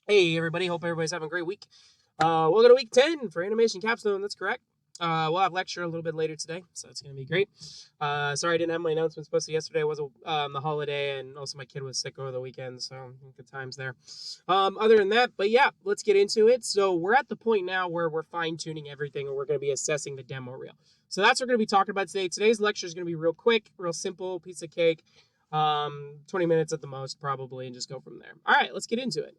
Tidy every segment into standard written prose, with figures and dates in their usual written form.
Hey everybody, hope everybody's having a great week. Welcome to week 10 for Animation Capstone, that's correct. We'll have lecture a little bit later today, so it's going to be great. Sorry I didn't have my announcements posted yesterday. It was the holiday, and also my kid was sick over the weekend, so good times there. Other than that, but yeah, let's get into it. So we're at the point now where we're fine-tuning everything, and we're going to be assessing the demo reel. So that's what we're going to be talking about today. Today's lecture is going to be real quick, real simple, piece of cake. 20 minutes at the most, probably, and just go from there. All right, let's get into it.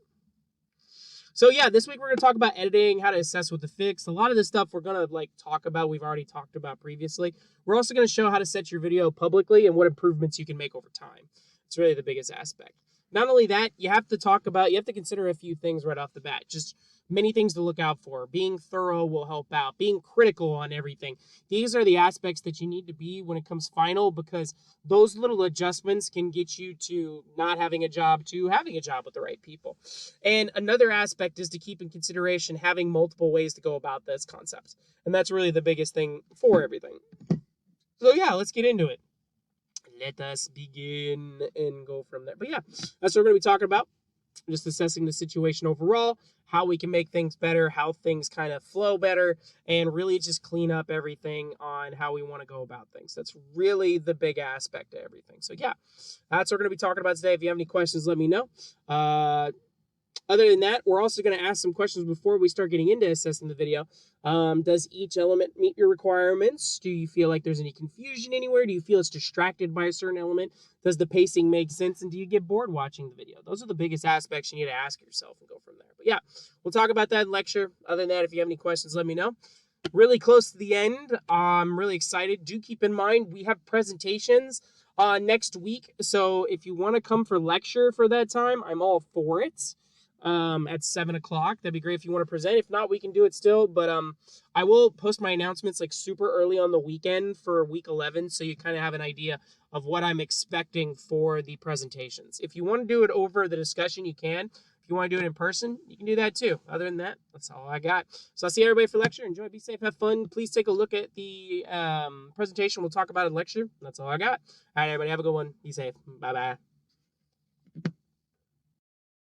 So yeah, this week we're gonna talk about editing, how to assess with the fix. A lot of this stuff we're gonna talk about. We've already talked about previously. We're also gonna show how to set your video publicly and what improvements you can make over time. It's really the biggest aspect. Not only that, you have to consider a few things right off the bat. Just many things to look out for. Being thorough will help out. Being critical on everything. These are the aspects that you need to be when it comes final, because those little adjustments can get you to not having a job to having a job with the right people. And another aspect is to keep in consideration having multiple ways to go about this concept. And that's really the biggest thing for everything. So yeah, let's get into it. Let us begin and go from there. But yeah, that's what we're going to be talking about. Just assessing the situation overall, how we can make things better, how things kind of flow better, and really just clean up everything on how we want to go about things. That's really the big aspect of everything. So yeah, that's what we're going to be talking about today. If you have any questions, let me know. Other than that, we're also going to ask some questions before we start getting into assessing the video. Does each element meet your requirements? Do you feel like there's any confusion anywhere? Do you feel it's distracted by a certain element? Does the pacing make sense? And do you get bored watching the video? Those are the biggest aspects you need to ask yourself and go from there. But yeah, we'll talk about that in lecture. Other than that, if you have any questions, let me know. Really close to the end. I'm really excited. Do keep in mind we have presentations next week. So if you want to come for lecture for that time, I'm all for it. At 7 o'clock. That'd be great if you want to present. If not, we can do it still. But I will post my announcements like super early on the weekend for week 11, so you kind of have an idea of what I'm expecting for the presentations. If you want to do it over the discussion, you can. If you want to do it in person, you can do that too. Other than that, that's all I got. So I'll see everybody for lecture. Enjoy, be safe, have fun. Please take a look at the presentation we'll talk about in lecture. That's all I got. All right, everybody, have a good one. Be safe. Bye-bye.